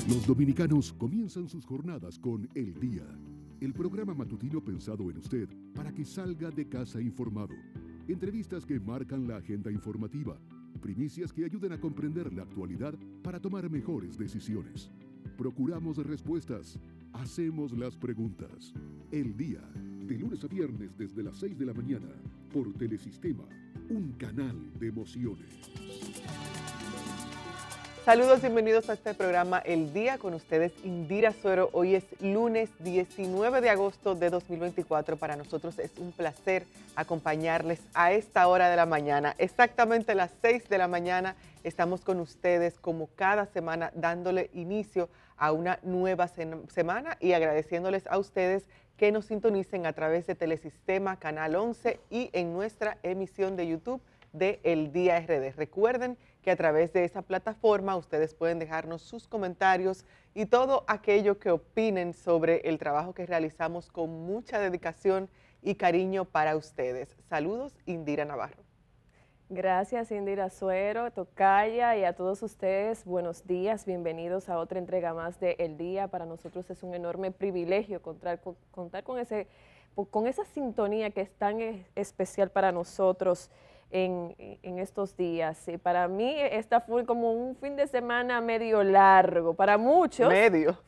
Los dominicanos comienzan sus jornadas con El Día, el programa matutino pensado en usted para que salga de casa informado. Entrevistas que marcan la agenda informativa, primicias que ayuden a comprender la actualidad para tomar mejores decisiones. Procuramos respuestas, hacemos las preguntas. El Día, de lunes a viernes desde las 6 de la mañana, por Telesistema, un canal de emociones. Saludos, bienvenidos a este programa El Día, con ustedes Indira Suero. Hoy es lunes 19 de agosto de 2024. Para nosotros es un placer acompañarles a esta hora de la mañana. Exactamente a las 6 de la mañana estamos con ustedes como cada semana dándole inicio a una nueva semana y agradeciéndoles a ustedes que nos sintonicen a través de Telesistema, Canal 11 y en nuestra emisión de YouTube de El Día RD. Recuerden que a través de esa plataforma ustedes pueden dejarnos sus comentarios y todo aquello que opinen sobre el trabajo que realizamos con mucha dedicación y cariño para ustedes. Saludos, Indira Navarro. Gracias, Indira Suero, Tocaya, y a todos ustedes, buenos días, bienvenidos a otra entrega más de El Día. Para nosotros es un enorme privilegio contar con esa sintonía que es tan especial para nosotros en estos días. Y para mí esta fue como un fin de semana medio largo, para muchos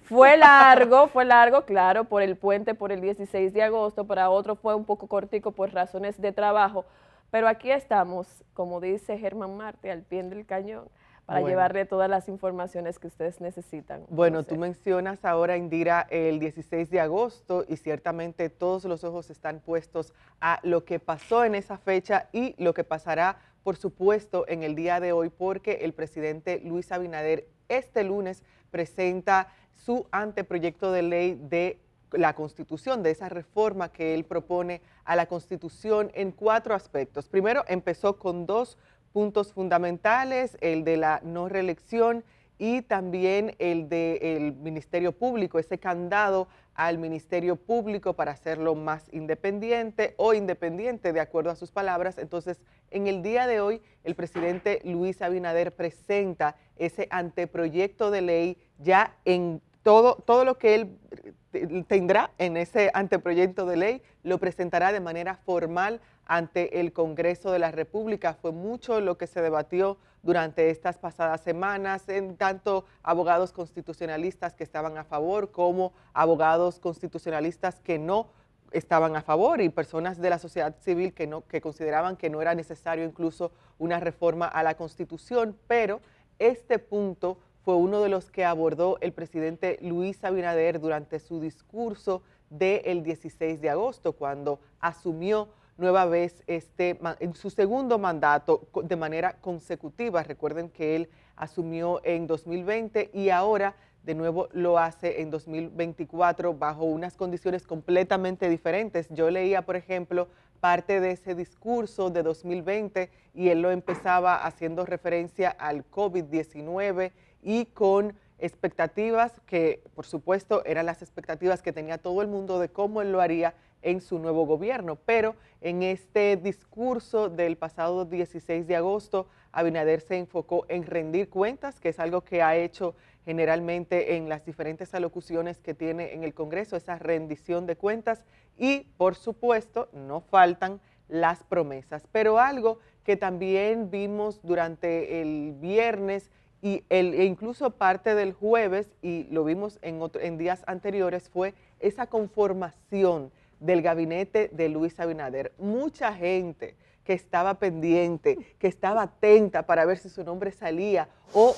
fue largo, claro, por el puente, por el 16 de agosto, para otros fue un poco cortico por razones de trabajo, pero aquí estamos, como dice Germán Marte, al pie del cañón, para llevarle todas las informaciones que ustedes necesitan. Bueno, tú mencionas ahora, Indira, el 16 de agosto y ciertamente todos los ojos están puestos a lo que pasó en esa fecha y lo que pasará, por supuesto, en el día de hoy, porque el presidente Luis Abinader este lunes presenta su anteproyecto de ley de la Constitución, de esa reforma que él propone a la Constitución en 4 aspectos. Primero, empezó con 2 puntos fundamentales, el de la no reelección y también el del Ministerio Público, ese candado al Ministerio Público para hacerlo más independiente o independiente de acuerdo a sus palabras. Entonces, en el día de hoy, el presidente Luis Abinader presenta ese anteproyecto de ley ya en todo lo que él tendrá en ese anteproyecto de ley, lo presentará de manera formal ante el Congreso de la República. Fue mucho lo que se debatió durante estas pasadas semanas, en tanto abogados constitucionalistas que estaban a favor como abogados constitucionalistas que no estaban a favor y personas de la sociedad civil que consideraban que no era necesario incluso una reforma a la Constitución, pero este punto fue uno de los que abordó el presidente Luis Abinader durante su discurso del 16 de agosto, cuando asumió nueva vez en su segundo mandato de manera consecutiva. Recuerden que él asumió en 2020 y ahora de nuevo lo hace en 2024 bajo unas condiciones completamente diferentes. Yo leía, por ejemplo, parte de ese discurso de 2020 y él lo empezaba haciendo referencia al COVID-19 y con expectativas que, por supuesto, eran las expectativas que tenía todo el mundo de cómo él lo haría en su nuevo gobierno. Pero en este discurso del pasado 16 de agosto, Abinader se enfocó en rendir cuentas, que es algo que ha hecho generalmente en las diferentes alocuciones que tiene en el Congreso, esa rendición de cuentas y, por supuesto, no faltan las promesas. Pero algo que también vimos durante el viernes e incluso parte del jueves, y lo vimos en días anteriores, fue esa conformación del gabinete de Luis Abinader. Mucha gente que estaba pendiente, que estaba atenta para ver si su nombre salía o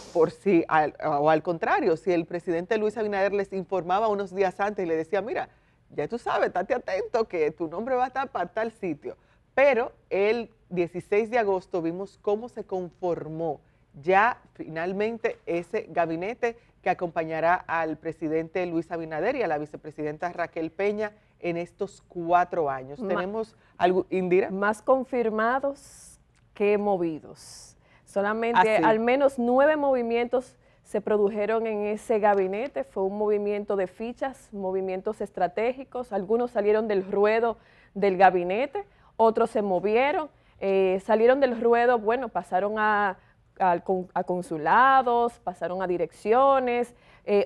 al contrario, si el presidente Luis Abinader les informaba unos días antes y le decía, mira, ya tú sabes, estate atento que tu nombre va a estar para tal sitio. Pero el 16 de agosto vimos cómo se conformó ya finalmente ese gabinete que acompañará al presidente Luis Abinader y a la vicepresidenta Raquel Peña en estos 4 años. ¿Tenemos algo, Indira? Más confirmados que movidos. Solamente al menos 9 movimientos se produjeron en ese gabinete. Fue un movimiento de fichas, movimientos estratégicos. Algunos salieron del ruedo del gabinete, otros se movieron, salieron del ruedo, bueno, pasaron a a consulados, pasaron a direcciones,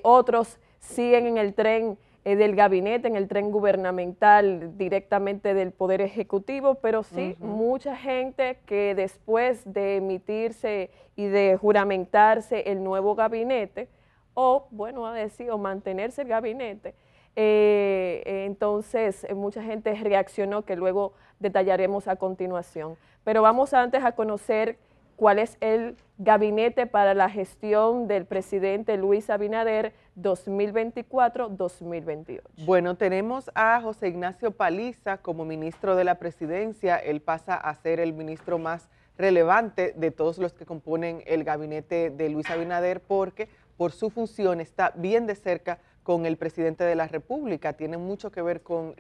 otros siguen en el tren del gabinete, en el tren gubernamental directamente del Poder Ejecutivo, pero sí, mucha gente que después de emitirse y de juramentarse el nuevo gabinete, o bueno, a decir, o mantenerse el gabinete, entonces mucha gente reaccionó, que luego detallaremos a continuación. Pero vamos antes a conocer cuál es el gabinete para la gestión del presidente Luis Abinader 2024-2028. Bueno, tenemos a José Ignacio Paliza como ministro de la presidencia. Él pasa a ser el ministro más relevante de todos los que componen el gabinete de Luis Abinader, porque por su función está bien de cerca con el presidente de la República. Tiene mucho que ver con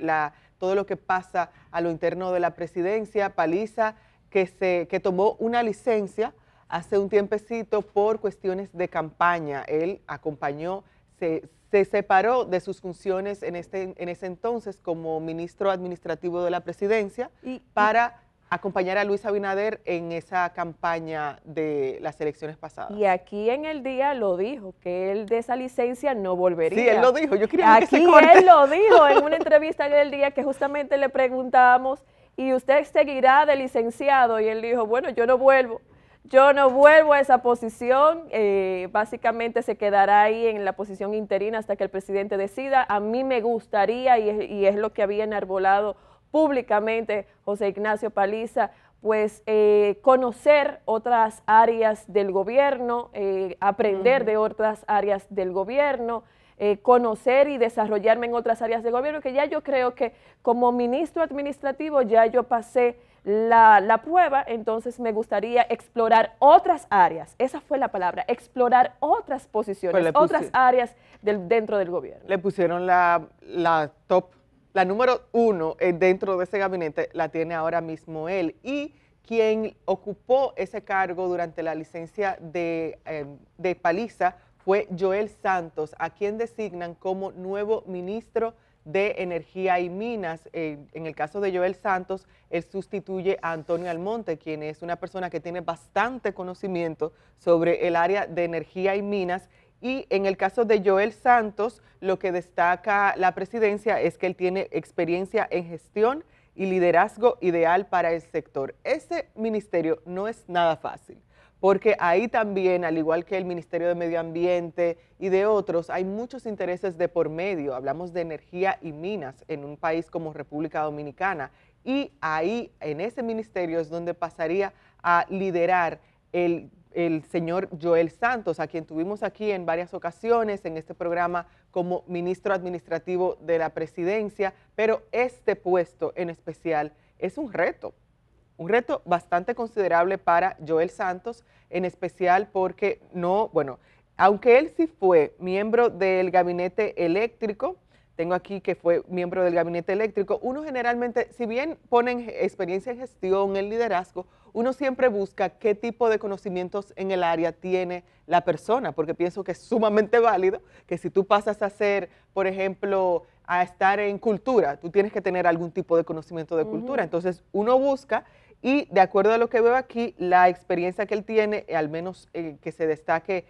todo lo que pasa a lo interno de la presidencia. Paliza, que tomó una licencia hace un tiempecito por cuestiones de campaña. Él acompañó, se separó de sus funciones en ese entonces como ministro administrativo de la presidencia para acompañar a Luis Abinader en esa campaña de las elecciones pasadas. Y aquí en el día lo dijo, que él de esa licencia no volvería. Sí, él lo dijo, yo quería que se corte. Aquí él lo dijo en una entrevista del día que justamente le preguntábamos, ¿y usted seguirá de licenciado? Y él dijo, bueno, yo no vuelvo a esa posición, básicamente se quedará ahí en la posición interina hasta que el presidente decida. A mí me gustaría, y es lo que había enarbolado públicamente José Ignacio Paliza, pues conocer otras áreas del gobierno, aprender de otras áreas del gobierno, conocer y desarrollarme en otras áreas del gobierno, que ya yo creo que como ministro administrativo ya yo pasé la prueba, entonces me gustaría explorar otras áreas, esa fue la palabra, explorar otras posiciones, pues otras áreas dentro del gobierno. Le pusieron la número 1 dentro de ese gabinete, la tiene ahora mismo él, y quien ocupó ese cargo durante la licencia de Paliza fue Joel Santos, a quien designan como nuevo ministro de Energía y Minas. En el caso de Joel Santos, él sustituye a Antonio Almonte, quien es una persona que tiene bastante conocimiento sobre el área de energía y minas. Y en el caso de Joel Santos, lo que destaca la presidencia es que él tiene experiencia en gestión y liderazgo ideal para el sector. Ese ministerio no es nada fácil, porque ahí también, al igual que el Ministerio de Medio Ambiente y de otros, hay muchos intereses de por medio. Hablamos de energía y minas en un país como República Dominicana, y ahí, en ese ministerio, es donde pasaría a liderar el señor Joel Santos, a quien tuvimos aquí en varias ocasiones en este programa como ministro administrativo de la presidencia, pero este puesto en especial es un reto bastante considerable para Joel Santos, en especial porque aunque él sí fue miembro del gabinete eléctrico, tengo aquí que fue miembro del gabinete eléctrico, uno generalmente, si bien ponen experiencia en gestión, en liderazgo, uno siempre busca qué tipo de conocimientos en el área tiene la persona, porque pienso que es sumamente válido que si tú pasas a ser, por ejemplo, a estar en cultura, tú tienes que tener algún tipo de conocimiento de cultura. Entonces uno busca, y de acuerdo a lo que veo aquí, la experiencia que él tiene, al menos que destaque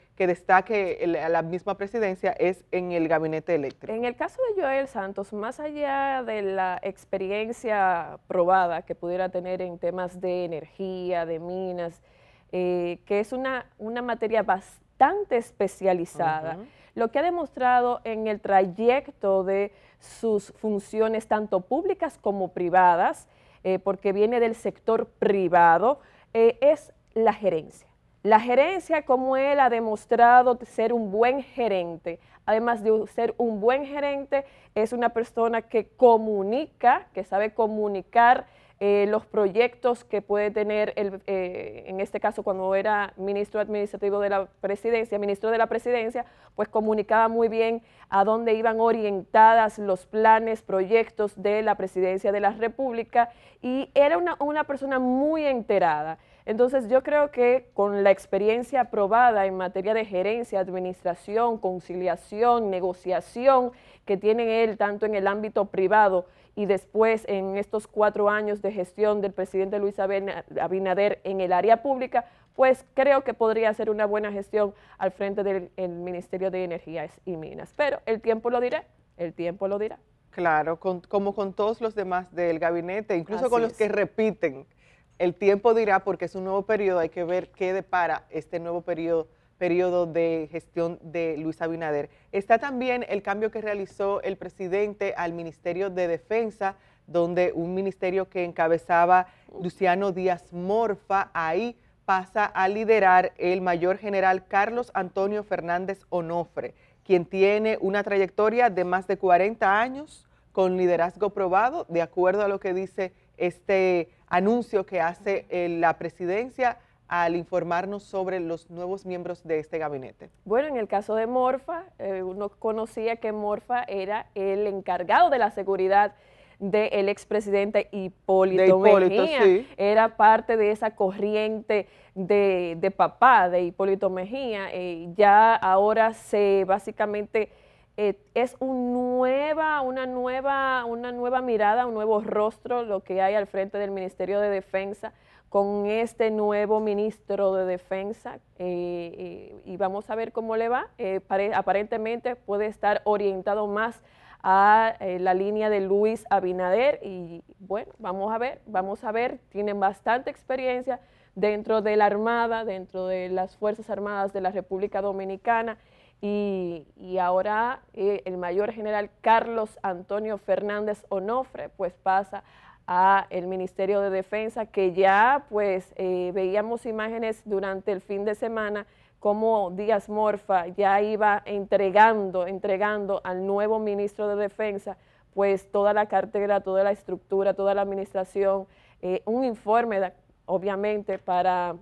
a la misma presidencia, es en el gabinete eléctrico. En el caso de Joel Santos, más allá de la experiencia probada que pudiera tener en temas de energía, de minas, que es una materia bastante especializada, lo que ha demostrado en el trayecto de sus funciones, tanto públicas como privadas, porque viene del sector privado, es la gerencia. La gerencia, como él ha demostrado ser un buen gerente, además de ser un buen gerente, es una persona que comunica, que sabe comunicar los proyectos que puede tener, en este caso cuando era ministro administrativo de la presidencia, pues comunicaba muy bien a dónde iban orientadas los planes, proyectos de la presidencia de la República, y era una persona muy enterada. Entonces yo creo que con la experiencia probada en materia de gerencia, administración, conciliación, negociación que tiene él tanto en el ámbito privado y después en estos 4 años de gestión del presidente Luis Abinader en el área pública, pues creo que podría ser una buena gestión al frente del Ministerio de Energías y Minas. Pero el tiempo lo dirá, el tiempo lo dirá. Claro, como con todos los demás del gabinete, incluso Así con los es. que repiten, el tiempo dirá porque es un nuevo periodo, hay que ver qué depara este nuevo periodo de gestión de Luis Abinader. Está también el cambio que realizó el presidente al Ministerio de Defensa, donde un ministerio que encabezaba Luciano Díaz Morfa, ahí pasa a liderar el mayor general Carlos Antonio Fernández Onofre, quien tiene una trayectoria de más de 40 años con liderazgo probado, de acuerdo a lo que dice este anuncio que hace la presidencia al informarnos sobre los nuevos miembros de este gabinete. Bueno, en el caso de Morfa, uno conocía que Morfa era el encargado de la seguridad del expresidente Hipólito Mejía. Sí. Era parte de esa corriente de papá de Hipólito Mejía. Ya ahora básicamente es una nueva mirada, un nuevo rostro lo que hay al frente del Ministerio de Defensa con este nuevo ministro de Defensa y vamos a ver cómo le va. Aparentemente puede estar orientado más a la línea de Luis Abinader y bueno, vamos a ver, tienen bastante experiencia dentro de la Armada, dentro de las Fuerzas Armadas de la República Dominicana y ahora el mayor general Carlos Antonio Fernández Onofre pues pasa a el Ministerio de Defensa, que ya pues veíamos imágenes durante el fin de semana como Díaz Morfa ya iba entregando al nuevo ministro de Defensa pues toda la cartera, toda la estructura, toda la administración, un informe obviamente para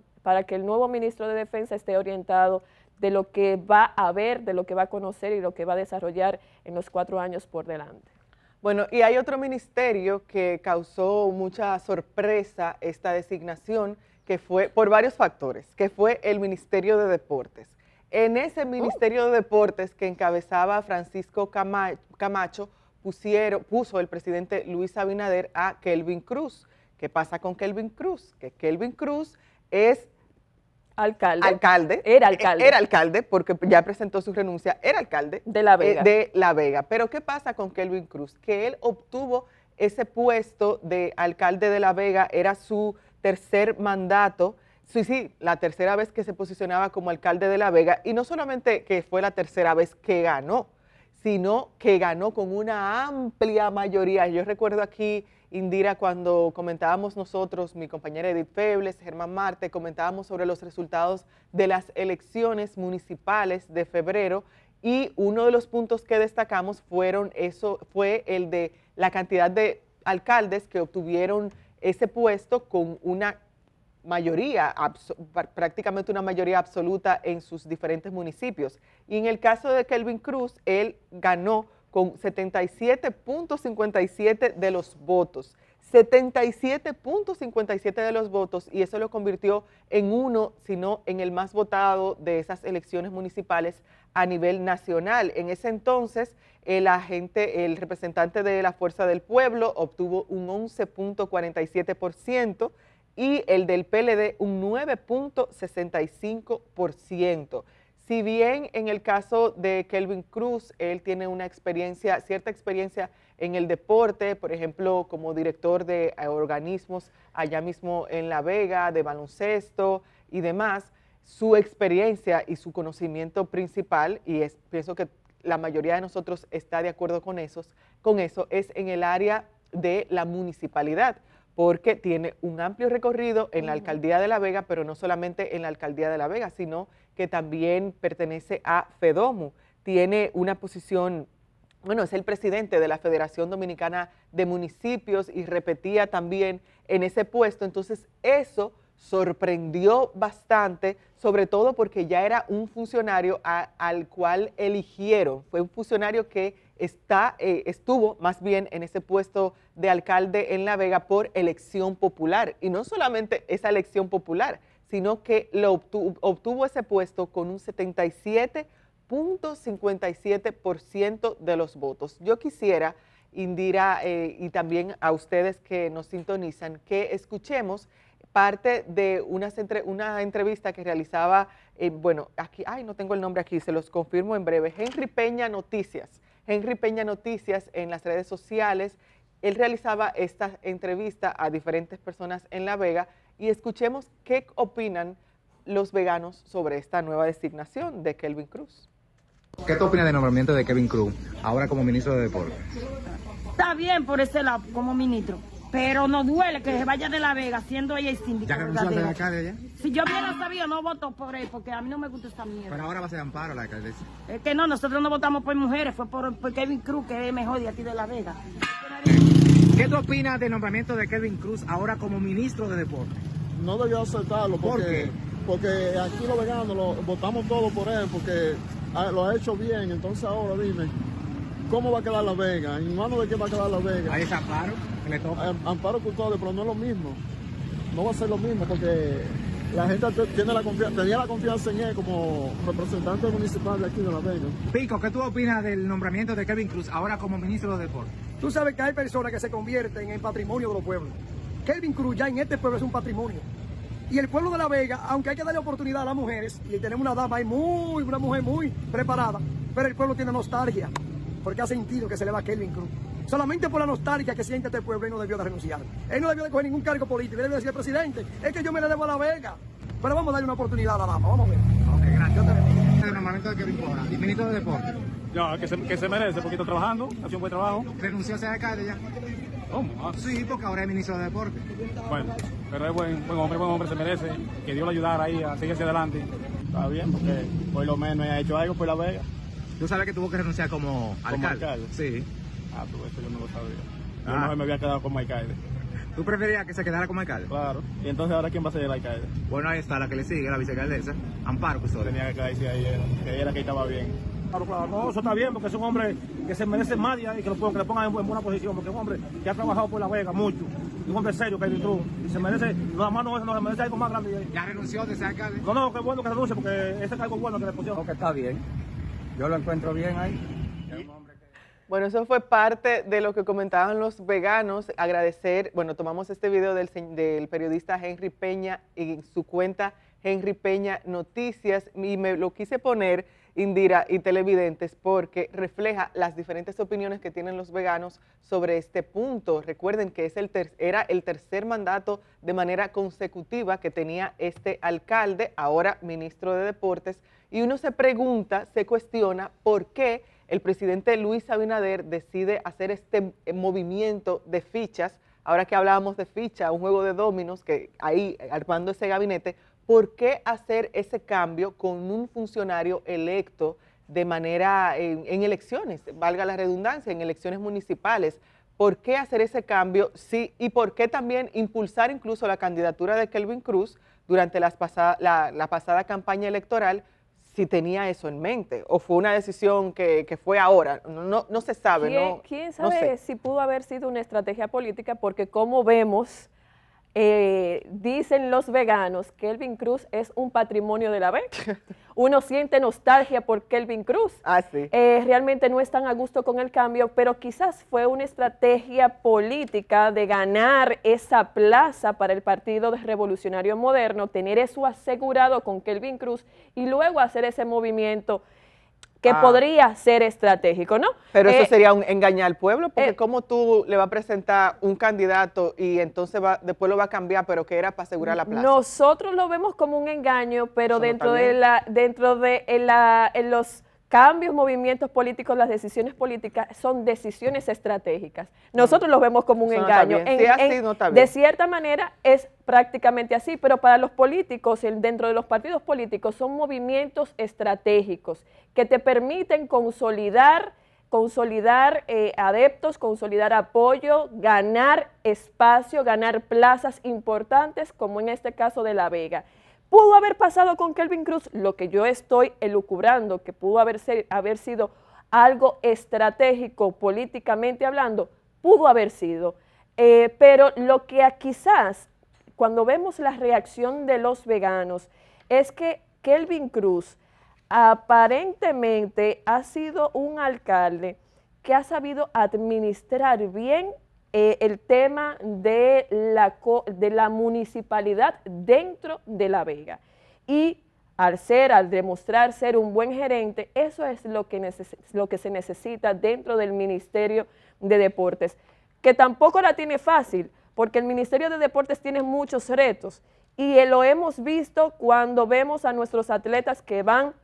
que el nuevo ministro de Defensa esté orientado de lo que va a ver, de lo que va a conocer y lo que va a desarrollar en los 4 años por delante. Bueno, y hay otro ministerio que causó mucha sorpresa esta designación, que fue por varios factores, que fue el Ministerio de Deportes. En ese Ministerio de Deportes que encabezaba Francisco Camacho, puso el presidente Luis Abinader a Kelvin Cruz. ¿Qué pasa con Kelvin Cruz? Que Kelvin Cruz es Era alcalde, porque ya presentó su renuncia, era alcalde de La Vega. De La Vega. Pero ¿qué pasa con Kelvin Cruz? Que él obtuvo ese puesto de alcalde de La Vega, era su tercer mandato, sí, la tercera vez que se posicionaba como alcalde de La Vega, y no solamente que fue la tercera vez que ganó, sino que ganó con una amplia mayoría. Yo recuerdo aquí, Indira, cuando comentábamos nosotros, mi compañera Edith Febles, Germán Marte, comentábamos sobre los resultados de las elecciones municipales de febrero y uno de los puntos que destacamos fue el de la cantidad de alcaldes que obtuvieron ese puesto con una mayoría, prácticamente una mayoría absoluta en sus diferentes municipios. Y en el caso de Kelvin Cruz, él ganó con 77.57 de los votos. 77.57 de los votos, y eso lo convirtió en uno, sino en el más votado de esas elecciones municipales a nivel nacional. En ese entonces, el representante de la Fuerza del Pueblo obtuvo un 11.47%, y el del PLD un 9.65%. Si bien en el caso de Kelvin Cruz, él tiene cierta experiencia en el deporte, por ejemplo, como director de organismos allá mismo en La Vega, de baloncesto y demás, su experiencia y su conocimiento principal, y pienso que la mayoría de nosotros está de acuerdo con eso, es en el área de la municipalidad, porque tiene un amplio recorrido en la alcaldía de La Vega, pero no solamente en la alcaldía de La Vega, sino que también pertenece a FEDOMU. Tiene una posición, es el presidente de la Federación Dominicana de Municipios y repetía también en ese puesto. Entonces eso sorprendió bastante, sobre todo porque ya era un funcionario al cual eligieron. Fue un funcionario que estuvo más bien en ese puesto de alcalde en La Vega por elección popular. Y no solamente esa elección popular, sino que obtuvo ese puesto con un 77.57% de los votos. Yo quisiera, Indira, y también a ustedes que nos sintonizan, que escuchemos parte de una entrevista que realizaba, bueno, aquí, no tengo el nombre aquí, se los confirmo en breve, Henry Peña Noticias. Henry Peña Noticias en las redes sociales, él realizaba esta entrevista a diferentes personas en La Vega y escuchemos qué opinan los veganos sobre esta nueva designación de Kelvin Cruz. ¿Qué te opinas del nombramiento de Kelvin Cruz ahora como ministro de Deportes? Está bien por ese lado como ministro, pero nos duele que se vaya de La Vega siendo ella síndica. ¿Ya renunció a ser alcalde ya? Si yo hubiera sabido, no voto por él, porque a mí no me gusta esta mierda. Pero ahora va a ser Amparo la alcaldesa. Es que no, nosotros no votamos por mujeres, fue por Kelvin Cruz, que es mejor de aquí de La Vega. ¿Qué tú opinas del nombramiento de Kelvin Cruz ahora como ministro de Deportes? No debió aceptarlo porque aquí los veganos votamos todos por él porque lo ha hecho bien. Entonces ahora dime, ¿cómo va a quedar La Vega? ¿En manos de quién va a quedar La Vega? Ahí está Amparo, que le toca. Amparo Custodio, pero no es lo mismo. No va a ser lo mismo porque la gente tenía la confianza en él como representante municipal de aquí de La Vega. Pico, ¿qué tú opinas del nombramiento de Kelvin Cruz ahora como ministro de Deportes? Tú sabes que hay personas que se convierten en patrimonio de los pueblos. Kelvin Cruz ya en este pueblo es un patrimonio. Y el pueblo de La Vega, aunque hay que darle oportunidad a las mujeres, y tenemos una dama ahí una mujer muy preparada, pero el pueblo tiene nostalgia, porque ha sentido que se le va a Kelvin Cruz. Solamente por la nostalgia que siente este pueblo, él no debió de renunciar. Él no debió de coger ningún cargo político, él debió decir, presidente, es que yo me le debo a La Vega. Pero vamos a darle una oportunidad a la dama, vamos a ver. Ok, gracias. El nombramiento de Kelvin Cruz ahora, ministro de Deportes. No, que se merece, porque está trabajando, hace un buen trabajo. ¿Renunció a ser alcalde ya? ¿Cómo? Sí, porque ahora es ministro de Deportes. Bueno, pero es buen hombre, se merece. Que Dios le ayudara ahí a seguir hacia adelante. Está bien, porque por lo menos ha hecho algo por La Vega. ¿Tú sabes que tuvo que renunciar como alcalde? Sí. Pues eso yo no lo sabía. Yo mejor me había quedado como alcalde. ¿Tú preferías que se quedara como alcalde? Claro. ¿Y entonces ahora quién va a ser el alcalde? Bueno, ahí está la que le sigue, la vicealcaldesa, Amparo Custodio. Tenía que quedarse ahí, que era que estaba bien. Claro, no, eso está bien, porque es un hombre que se merece más y que le pongan en buena posición, porque es un hombre que ha trabajado por La Vega mucho, y un hombre serio que es Cruz, y se merece, nada más no se merece algo más grande. ¿Ya renunció de ser alcalde? No, qué bueno que renuncie, porque ese cargo es bueno que le pusieron. Porque está bien, yo lo encuentro bien ahí. Bueno, eso fue parte de lo que comentaban los veganos. Agradecer, bueno, tomamos este video del periodista Henry Peña en su cuenta Henry Peña Noticias y me lo quise poner, Indira y televidentes, porque refleja las diferentes opiniones que tienen los veganos sobre este punto. Recuerden que era el tercer mandato de manera consecutiva que tenía este alcalde, ahora ministro de Deportes, y uno se pregunta, se cuestiona por qué el presidente Luis Abinader decide hacer este movimiento de fichas. Ahora que hablábamos de ficha, un juego de dominos, que ahí armando ese gabinete, ¿por qué hacer ese cambio con un funcionario electo de manera en elecciones, valga la redundancia, en elecciones municipales? ¿Por qué hacer ese cambio? Sí, y por qué también impulsar incluso la candidatura de Kelvin Cruz durante la pasada campaña electoral, si tenía eso en mente, o fue una decisión que fue ahora, no se sabe. ¿Quién sabe si pudo haber sido una estrategia política? Porque como vemos, dicen los veganos, Kelvin Cruz es un patrimonio de La Vega. Uno siente nostalgia por Kelvin Cruz. Sí. Realmente no están a gusto con el cambio, pero quizás fue una estrategia política de ganar esa plaza para el Partido Revolucionario Moderno, tener eso asegurado con Kelvin Cruz y luego hacer ese movimiento que podría ser estratégico, ¿no? Pero eso sería un engañar al pueblo, porque ¿cómo tú le vas a presentar un candidato y entonces después lo va a cambiar, pero que era para asegurar la plaza? Nosotros lo vemos como un engaño, pero dentro de los cambios, movimientos políticos, las decisiones políticas son decisiones estratégicas. Nosotros los vemos como un engaño. De cierta manera es prácticamente así, pero para los políticos, dentro de los partidos políticos, son movimientos estratégicos que te permiten consolidar adeptos, consolidar apoyo, ganar espacio, ganar plazas importantes, como en este caso de La Vega. ¿Pudo haber pasado con Kelvin Cruz? Lo que yo estoy elucubrando, que pudo haber sido algo estratégico políticamente hablando, pudo haber sido. Pero lo que quizás, cuando vemos la reacción de los veganos, es que Kelvin Cruz aparentemente ha sido un alcalde que ha sabido administrar bien el tema de la municipalidad dentro de La Vega. Y al demostrar ser un buen gerente, eso es lo que se necesita dentro del Ministerio de Deportes, que tampoco la tiene fácil, porque el Ministerio de Deportes tiene muchos retos, y lo hemos visto cuando vemos a nuestros atletas que van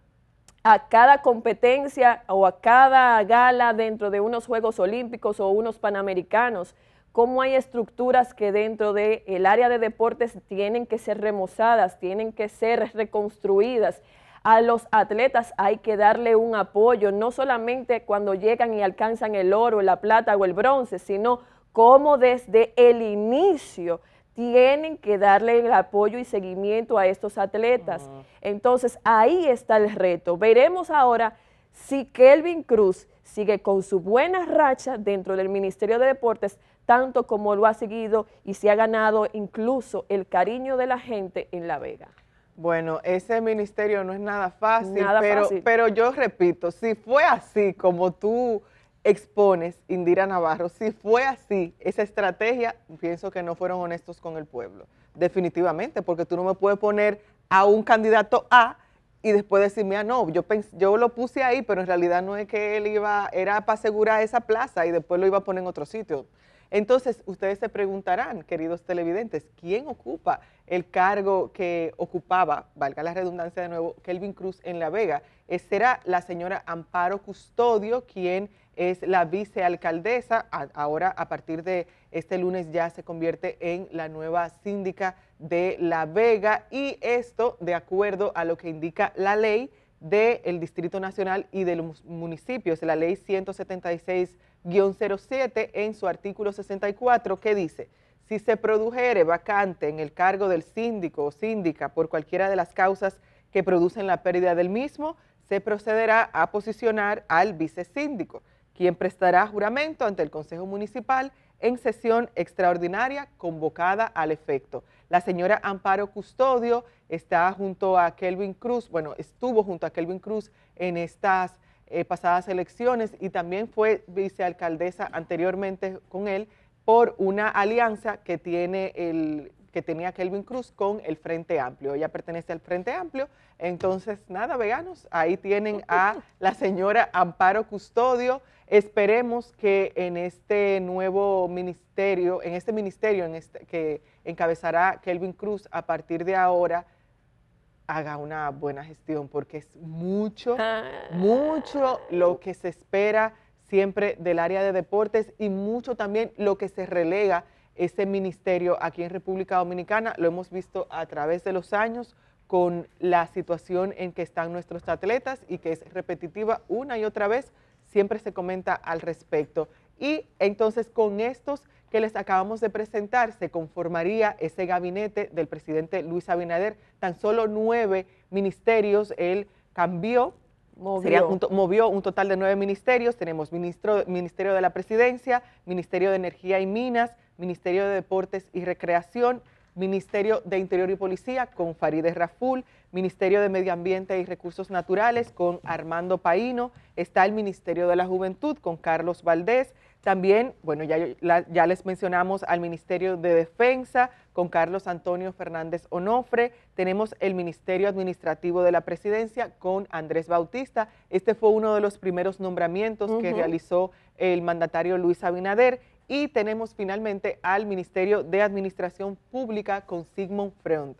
a cada competencia o a cada gala dentro de unos Juegos Olímpicos o unos Panamericanos, cómo hay estructuras que dentro del área de deportes tienen que ser remozadas, tienen que ser reconstruidas. A los atletas hay que darle un apoyo, no solamente cuando llegan y alcanzan el oro, la plata o el bronce, sino cómo desde el inicio tienen que darle el apoyo y seguimiento a estos atletas. Entonces, ahí está el reto. Veremos ahora si Kelvin Cruz sigue con su buena racha dentro del Ministerio de Deportes, tanto como lo ha seguido y se ha ganado incluso el cariño de la gente en La Vega. Bueno, ese ministerio no es nada fácil, fácil. Pero yo repito, si fue así como tú expones, Indira Navarro, si fue así, esa estrategia, pienso que no fueron honestos con el pueblo, definitivamente, porque tú no me puedes poner a un candidato A y después decirme, no, yo lo puse ahí, pero en realidad no es que él era para asegurar esa plaza y después lo iba a poner en otro sitio. Entonces, ustedes se preguntarán, queridos televidentes, ¿quién ocupa el cargo que ocupaba, valga la redundancia de nuevo, Kelvin Cruz en La Vega? Será la señora Amparo Custodio, quien es la vicealcaldesa, ahora a partir de este lunes ya se convierte en la nueva síndica de La Vega, y esto de acuerdo a lo que indica la ley del Distrito Nacional y de los municipios, la ley 176-07 en su artículo 64, que dice: si se produjere vacante en el cargo del síndico o síndica por cualquiera de las causas que producen la pérdida del mismo, se procederá a posicionar al vicesíndico, quien prestará juramento ante el Consejo Municipal en sesión extraordinaria convocada al efecto. La señora Amparo Custodio está junto a Kelvin Cruz, estuvo junto a Kelvin Cruz en estas pasadas elecciones y también fue vicealcaldesa anteriormente con él por una alianza que tenía Kelvin Cruz con el Frente Amplio. Ella pertenece al Frente Amplio, entonces nada, veganos, ahí tienen a la señora Amparo Custodio. Esperemos que en este nuevo ministerio, que encabezará Kelvin Cruz a partir de ahora, haga una buena gestión, porque es mucho lo que se espera siempre del área de deportes y mucho también lo que se relega ese ministerio aquí en República Dominicana. Lo hemos visto a través de los años con la situación en que están nuestros atletas y que es repetitiva una y otra vez, siempre se comenta al respecto. Y entonces con estos que les acabamos de presentar se conformaría ese gabinete del presidente Luis Abinader. Tan solo 9 ministerios él cambió, movió un total de 9 ministerios. Tenemos Ministerio de la Presidencia, Ministerio de Energía y Minas, Ministerio de Deportes y Recreación, Ministerio de Interior y Policía con Farideh Raful, Ministerio de Medio Ambiente y Recursos Naturales con Armando Paino, está el Ministerio de la Juventud con Carlos Valdés, también, ya les mencionamos al Ministerio de Defensa con Carlos Antonio Fernández Onofre, tenemos el Ministerio Administrativo de la Presidencia con Andrés Bautista. Este fue uno de los primeros nombramientos que realizó el mandatario Luis Abinader. Y tenemos finalmente al Ministerio de Administración Pública con Sigmund Freund.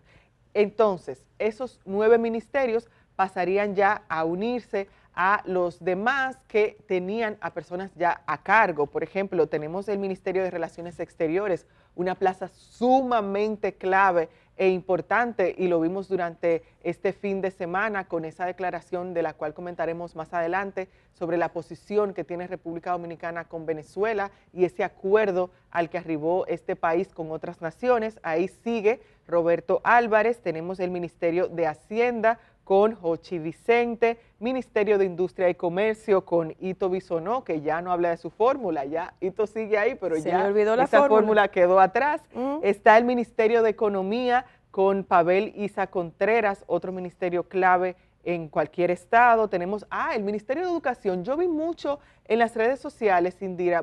Entonces, esos 9 ministerios pasarían ya a unirse a los demás que tenían a personas ya a cargo. Por ejemplo, tenemos el Ministerio de Relaciones Exteriores, una plaza sumamente clave e importante, y lo vimos durante este fin de semana con esa declaración de la cual comentaremos más adelante sobre la posición que tiene República Dominicana con Venezuela y ese acuerdo al que arribó este país con otras naciones. Ahí sigue Roberto Álvarez. Tenemos el Ministerio de Hacienda con Jochi Vicente, Ministerio de Industria y Comercio con Ito Bisonó, que ya no habla de su fórmula, ya Ito sigue ahí, pero se ya me olvidó esa fórmula quedó atrás. Está el Ministerio de Economía con Pavel Isa Contreras, otro ministerio clave en cualquier estado. Tenemos, el Ministerio de Educación. Yo vi mucho en las redes sociales, Indira,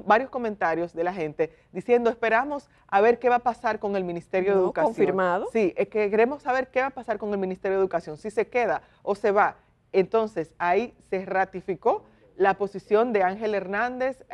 varios comentarios de la gente diciendo, esperamos a ver qué va a pasar con el Ministerio de Educación. ¿Confirmado? Sí, es que queremos saber qué va a pasar con el Ministerio de Educación, si se queda o se va. Entonces, ahí se ratificó la posición de Ángel Hernández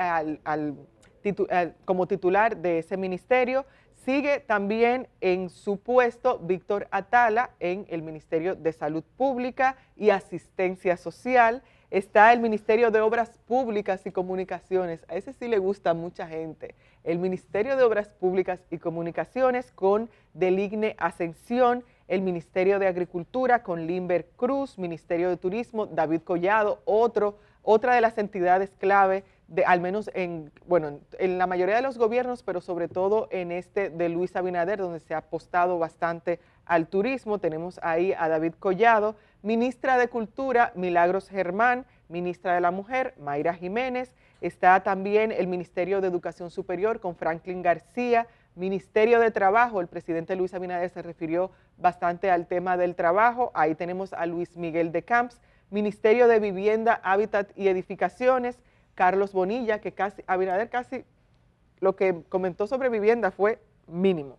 como titular de ese ministerio. Sigue también en su puesto Víctor Atala en el Ministerio de Salud Pública y Asistencia Social. Está el Ministerio de Obras Públicas y Comunicaciones. A ese sí le gusta a mucha gente. El Ministerio de Obras Públicas y Comunicaciones con Deligne Ascensión. El Ministerio de Agricultura con Limber Cruz. Ministerio de Turismo, David Collado, otra de las entidades clave, al menos en la mayoría de los gobiernos, pero sobre todo en este de Luis Abinader, donde se ha apostado bastante al turismo. Tenemos ahí a David Collado, ministra de Cultura, Milagros Germán, ministra de la Mujer, Mayra Jiménez. Está también el Ministerio de Educación Superior con Franklin García, Ministerio de Trabajo, el presidente Luis Abinader se refirió bastante al tema del trabajo. Ahí tenemos a Luis Miguel de Camps, Ministerio de Vivienda, Hábitat y Edificaciones, Carlos Bonilla, que Abinader casi lo que comentó sobre vivienda fue mínimo.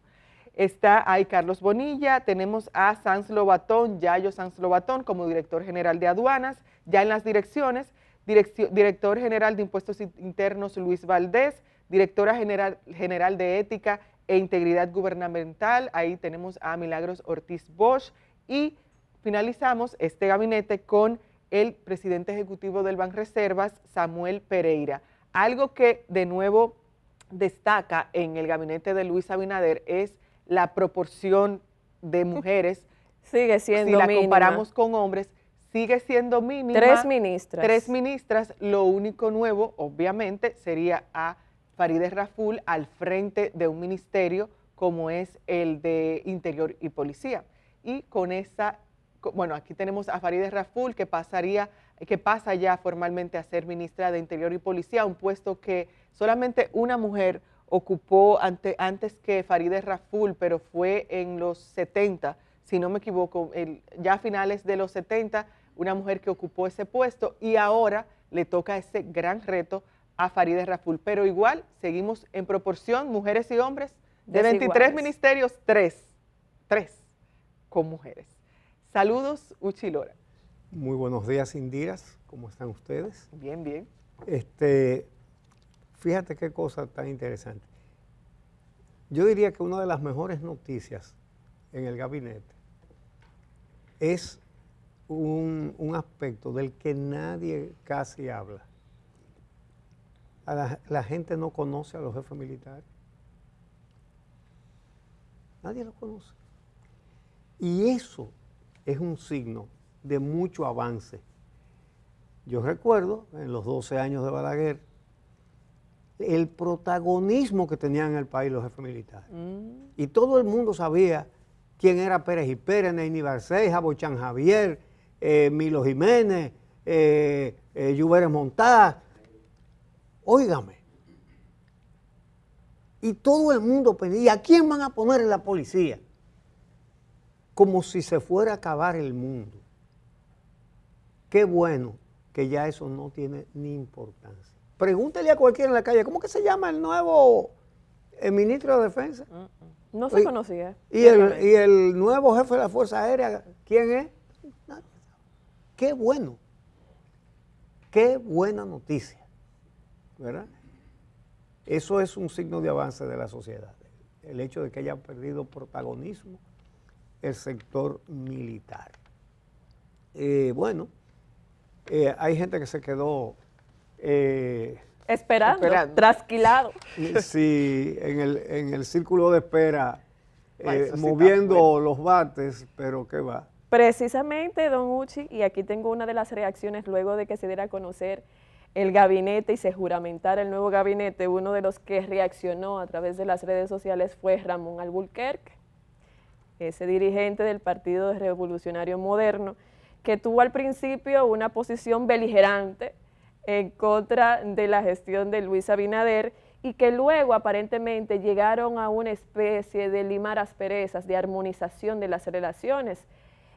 Está ahí Carlos Bonilla, tenemos a Sanz Lobatón, Yayo Sanz Lobatón como director general de aduanas. Ya en las direcciones, director general de impuestos internos Luis Valdés, directora general de ética e integridad gubernamental, ahí tenemos a Milagros Ortiz Bosch, y finalizamos este gabinete con el presidente ejecutivo del Banreservas, Samuel Pereira. Algo que de nuevo destaca en el gabinete de Luis Abinader es la proporción de mujeres. Sigue siendo mínima. Si la mínima. comparamos con hombres, sigue siendo mínima. 3 ministras. 3 ministras. Lo único nuevo, obviamente, sería a Farideh Raful al frente de un ministerio como es el de Interior y Policía. Y con esa... Bueno, aquí tenemos a Farideh Raful, que pasa ya formalmente a ser ministra de Interior y Policía, un puesto que solamente una mujer ocupó antes que Farideh Raful, pero fue en los 70, si no me equivoco, ya a finales de los 70, una mujer que ocupó ese puesto, y ahora le toca ese gran reto a Farideh Raful. Pero igual, seguimos en proporción, mujeres y hombres, de 23 ministerios, 3 con mujeres. Saludos, Uchi Lora. Muy buenos días, Indiras. ¿Cómo están ustedes? Bien, bien. Fíjate qué cosa tan interesante. Yo diría que una de las mejores noticias en el gabinete es un aspecto del que nadie casi habla. La gente no conoce a los jefes militares. Nadie los conoce. Y eso es un signo de mucho avance. Yo recuerdo, en los 12 años de Balaguer, el protagonismo que tenían en el país los jefes militares. Y todo el mundo sabía quién era Pérez y Pérez, Neyni Barcés, Bochán Javier, Milo Jiménez, Lluveres Montá. Óigame. Y todo el mundo pedía, ¿a quién van a poner en la policía? Como si se fuera a acabar el mundo. Qué bueno que ya eso no tiene ni importancia. Pregúntele a cualquiera en la calle, ¿cómo que se llama el nuevo ministro de Defensa? No se conocía. ¿Y el nuevo jefe de la Fuerza Aérea, quién es? Nadie sabe. Qué bueno. Qué buena noticia, ¿verdad? Eso es un signo de avance de la sociedad. El hecho de que haya perdido protagonismo el sector militar. Hay gente que se quedó esperando, trasquilado. Sí, en el círculo de espera, moviendo los bates, pero qué va. Precisamente, don Uchi, y aquí tengo una de las reacciones luego de que se diera a conocer el gabinete y se juramentara el nuevo gabinete. Uno de los que reaccionó a través de las redes sociales fue Ramón Alburquerque, ese dirigente del Partido Revolucionario Moderno, que tuvo al principio una posición beligerante en contra de la gestión de Luis Abinader y que luego aparentemente llegaron a una especie de limar asperezas, de armonización de las relaciones.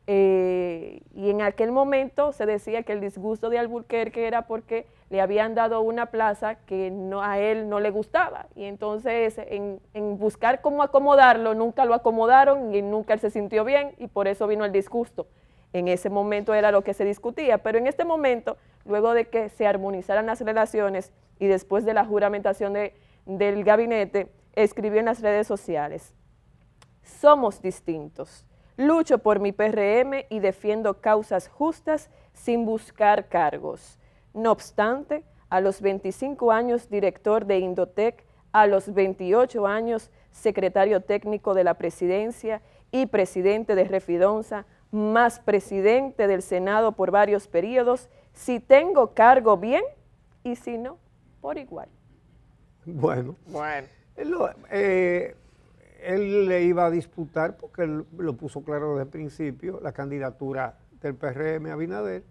y en aquel momento se decía que el disgusto de Alburquerque era porque le habían dado una plaza que a él no le gustaba, y entonces en buscar cómo acomodarlo, nunca lo acomodaron y nunca él se sintió bien, y por eso vino el disgusto. En ese momento era lo que se discutía, pero en este momento, luego de que se armonizaran las relaciones y después de la juramentación del gabinete, escribió en las redes sociales: somos distintos. Lucho por mi PRM y defiendo causas justas sin buscar cargos. No obstante, a los 25 años director de Indotec, a los 28 años secretario técnico de la presidencia y presidente de Refidonza, más presidente del Senado por varios periodos, si tengo cargo bien y si no, por igual. Bueno. Él le iba a disputar, porque él lo puso claro desde el principio, la candidatura del PRM a Abinader.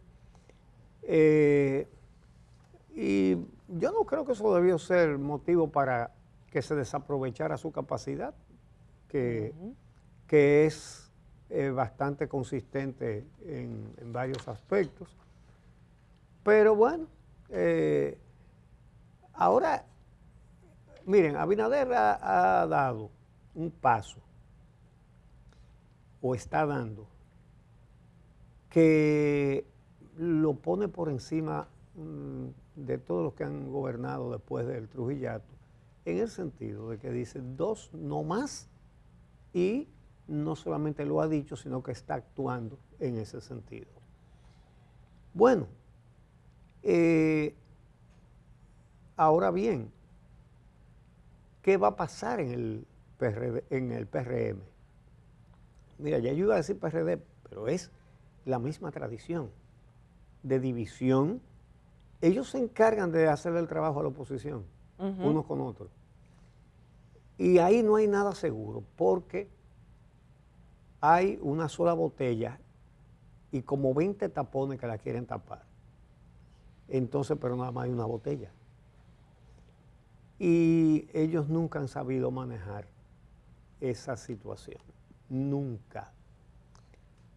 Y yo no creo que eso debió ser motivo para que se desaprovechara su capacidad, que es bastante consistente en varios aspectos. Pero bueno, ahora, miren, Abinader ha dado un paso, o está dando, que lo pone por encima de todos los que han gobernado después del Trujillato, en el sentido de que dice 2 no más, y no solamente lo ha dicho, sino que está actuando en ese sentido. Bueno, ahora bien, ¿qué va a pasar en el PRM? Mira, ya yo iba a decir PRD, pero es la misma tradición de división. Ellos se encargan de hacerle el trabajo a la oposición, unos con otros. Y ahí no hay nada seguro, porque hay una sola botella y como 20 tapones que la quieren tapar. Entonces, pero nada más hay una botella. Y ellos nunca han sabido manejar esa situación, nunca.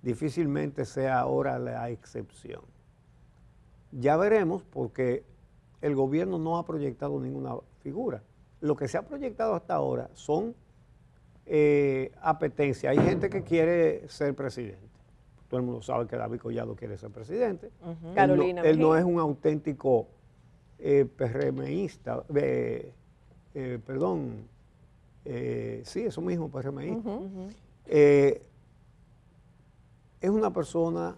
Difícilmente sea ahora la excepción. Ya veremos, porque el gobierno no ha proyectado ninguna figura. Lo que se ha proyectado hasta ahora son apetencias. Hay gente que quiere ser presidente. Todo el mundo sabe que David Collado quiere ser presidente. Carolina él no es un auténtico PRMista, sí, eso mismo, PRMista. Es una persona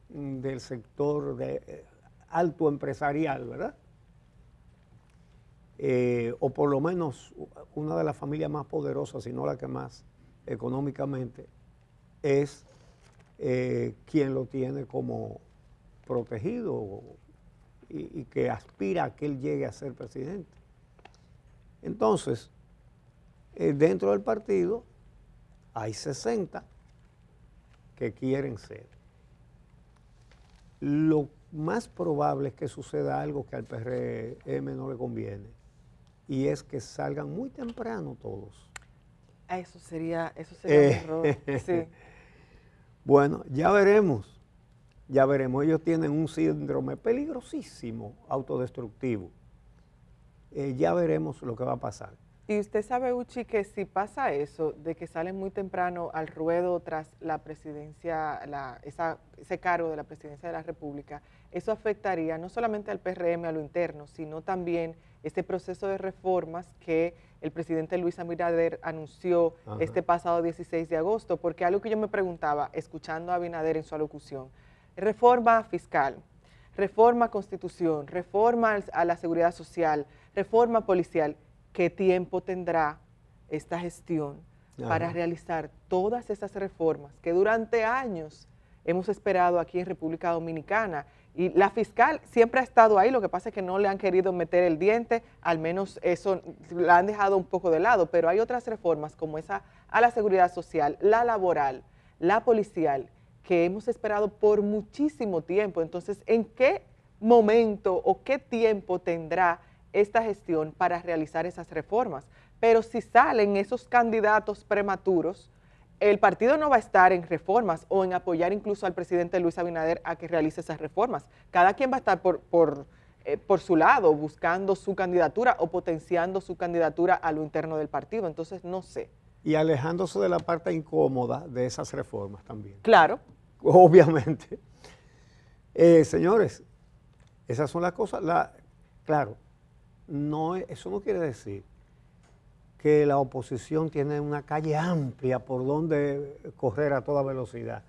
del sector alto empresarial, ¿verdad? O por lo menos una de las familias más poderosas, si no la que más económicamente, es quien lo tiene como protegido y que aspira a que él llegue a ser presidente. Entonces, dentro del partido hay 60 que quieren ser. Lo más probable es que suceda algo que al PRM no le conviene, y es que salgan muy temprano todos. Eso sería un error. Sí. Bueno, ya veremos. Ellos tienen un síndrome peligrosísimo, autodestructivo. Ya veremos lo que va a pasar. Y usted sabe, Uchi, que si pasa eso, de que salen muy temprano al ruedo tras la presidencia, ese cargo de la presidencia de la República, eso afectaría no solamente al PRM a lo interno, sino también este proceso de reformas que el presidente Luis Abinader anunció este pasado 16 de agosto, porque algo que yo me preguntaba, escuchando a Abinader en su alocución: reforma fiscal, reforma constitución, reforma a la seguridad social, reforma policial. ¿Qué tiempo tendrá esta gestión para realizar todas esas reformas que durante años hemos esperado aquí en República Dominicana? Y la fiscal siempre ha estado ahí, lo que pasa es que no le han querido meter el diente, al menos eso la han dejado un poco de lado, pero hay otras reformas como esa a la seguridad social, la laboral, la policial, que hemos esperado por muchísimo tiempo. Entonces, ¿en qué momento o qué tiempo tendrá esta gestión para realizar esas reformas? Pero si salen esos candidatos prematuros, el partido no va a estar en reformas o en apoyar incluso al presidente Luis Abinader a que realice esas reformas. Cada quien va a estar por su lado, buscando su candidatura o potenciando su candidatura a lo interno del partido. Entonces, no sé. Y alejándose de la parte incómoda de esas reformas también. Claro. Obviamente. Señores, esas son las cosas. Claro, eso no quiere decir que la oposición tiene una calle amplia por donde correr a toda velocidad.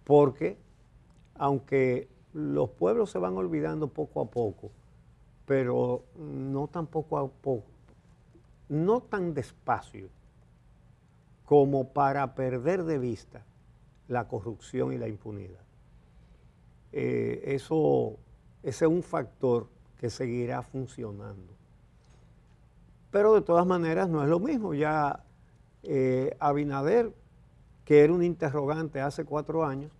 Porque, aunque los pueblos se van olvidando poco a poco, pero no tan poco a poco, no tan despacio como para perder de vista la corrupción y la impunidad. Ese es un factor que seguirá funcionando. Pero de todas maneras no es lo mismo. Ya Abinader, que era un interrogante hace 4 años,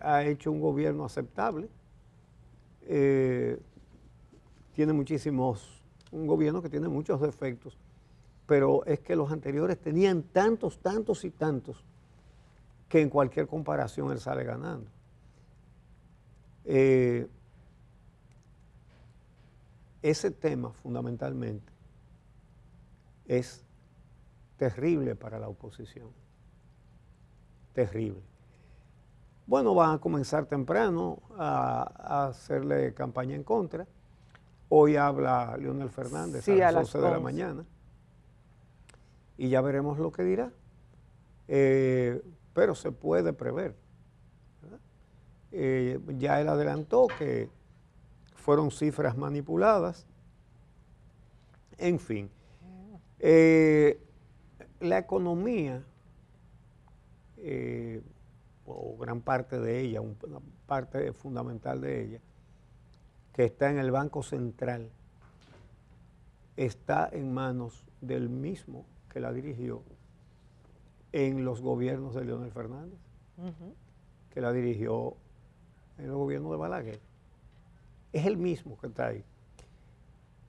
ha hecho un gobierno aceptable. Un gobierno que tiene muchos defectos, pero es que los anteriores tenían tantos y tantos que en cualquier comparación él sale ganando. Ese tema fundamentalmente es terrible para la oposición, terrible. Bueno, van a comenzar temprano a hacerle campaña en contra. Hoy habla Leonel Fernández a las 11 de la mañana y ya veremos lo que dirá. Pero se puede prever. Ya él adelantó que fueron cifras manipuladas. En fin, la economía, o gran parte de ella, una parte fundamental de ella, que está en el Banco Central, está en manos del mismo que la dirigió en los gobiernos de Leonel Fernández, que la dirigió en el gobierno de Balaguer. Es el mismo que está ahí.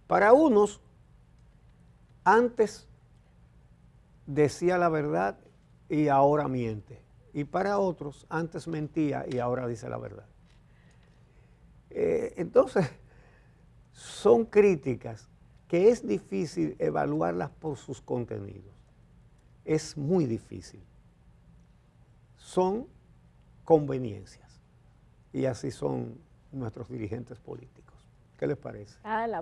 Para unos, antes decía la verdad y ahora miente. Y para otros, antes mentía y ahora dice la verdad. Entonces, son críticas que es difícil evaluarlas por sus contenidos. Es muy difícil. Son conveniencias. Y así son nuestros dirigentes políticos. ¿Qué les parece? La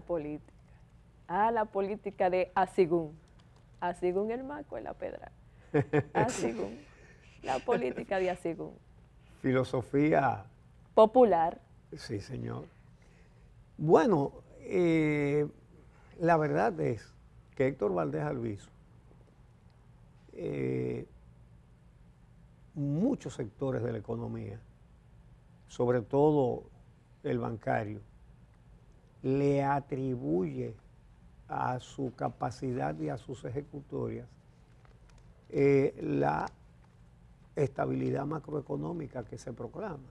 política de Asigún. Asigún el Maco en la Pedra. Asigún. La política de Asigún. Filosofía popular. Sí, señor. Bueno, la verdad es que Héctor Valdés Albizu, muchos sectores de la economía, sobre todo el bancario, le atribuye a su capacidad y a sus ejecutorias la estabilidad macroeconómica que se proclama.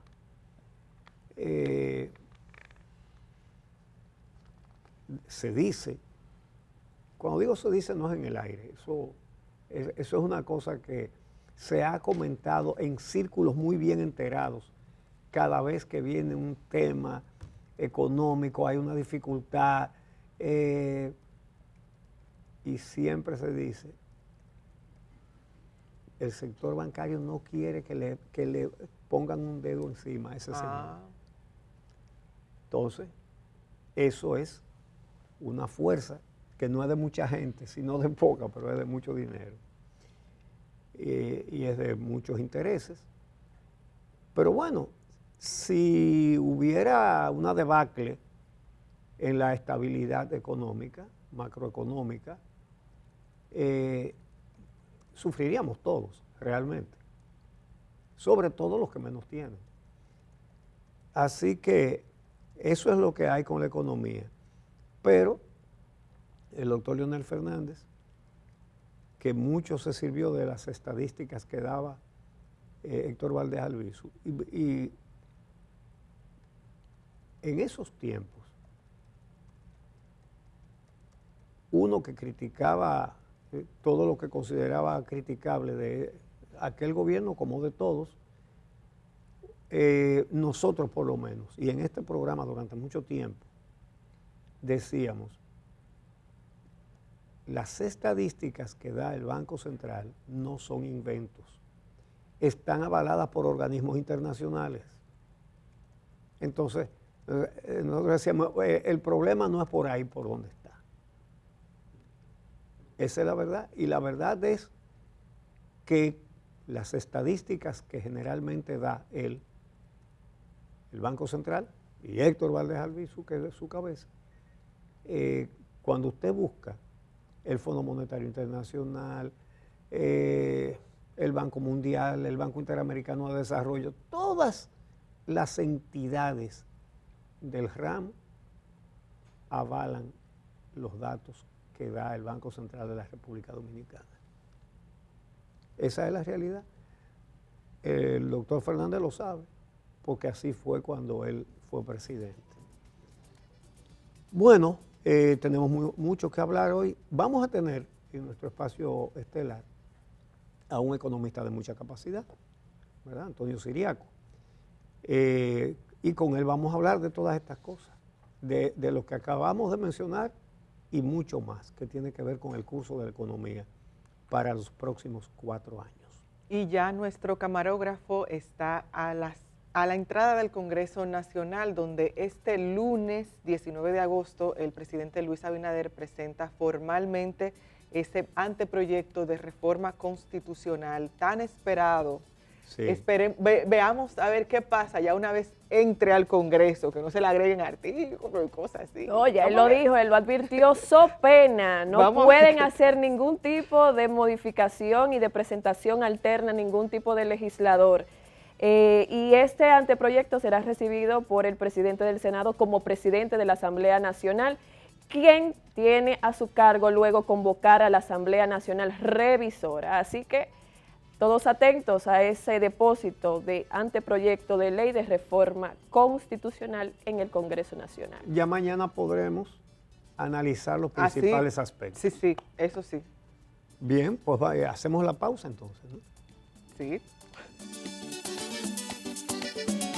Se dice, cuando digo se dice no es en el aire, eso es una cosa que se ha comentado en círculos muy bien enterados. Cada vez que viene un tema económico, hay una dificultad, y siempre se dice, el sector bancario no quiere que le pongan un dedo encima a ese señor. Entonces, eso es una fuerza que no es de mucha gente, sino de poca, pero es de mucho dinero. Y es de muchos intereses. Pero bueno, si hubiera una debacle en la estabilidad económica, macroeconómica, sufriríamos todos, realmente. Sobre todo los que menos tienen. Así que eso es lo que hay con la economía. Pero el doctor Leonel Fernández, que mucho se sirvió de las estadísticas que daba Héctor Valdés Albizu, y en esos tiempos, uno que criticaba todo lo que consideraba criticable de aquel gobierno como de todos, nosotros por lo menos, y en este programa durante mucho tiempo, decíamos, las estadísticas que da el Banco Central no son inventos, están avaladas por organismos internacionales. Entonces, nosotros decíamos, el problema no es por ahí, por donde está. Esa es la verdad, y la verdad es que las estadísticas que generalmente da el Banco Central y Héctor Valdés Albizu, que es de su cabeza, cuando usted busca el Fondo Monetario Internacional, el Banco Mundial, el Banco Interamericano de Desarrollo, todas las entidades del ramo avalan los datos que da el Banco Central de la República Dominicana. Esa es la realidad. El doctor Fernández lo sabe, porque así fue cuando él fue presidente. Bueno, tenemos mucho que hablar hoy. Vamos a tener en nuestro espacio estelar a un economista de mucha capacidad, ¿verdad? Antonio Siriaco. Y con él vamos a hablar de todas estas cosas, de lo que acabamos de mencionar y mucho más que tiene que ver con el curso de la economía para los próximos 4 años. Y ya nuestro camarógrafo está a la entrada del Congreso Nacional, donde este lunes 19 de agosto el presidente Luis Abinader presenta formalmente ese anteproyecto de reforma constitucional tan esperado. Sí. Veamos a ver qué pasa ya una vez entre al Congreso, que no se le agreguen artículos y cosas así. No, ya él lo dijo, él lo advirtió, so pena, no pueden hacer ningún tipo de modificación y de presentación alterna a ningún tipo de legislador. Y este anteproyecto será recibido por el presidente del Senado como presidente de la Asamblea Nacional, quien tiene a su cargo luego convocar a la Asamblea Nacional Revisora. Así que todos atentos a ese depósito de anteproyecto de ley de reforma constitucional en el Congreso Nacional. Ya mañana podremos analizar los principales aspectos. Sí, eso sí. Bien, pues hacemos la pausa entonces, ¿no? Sí.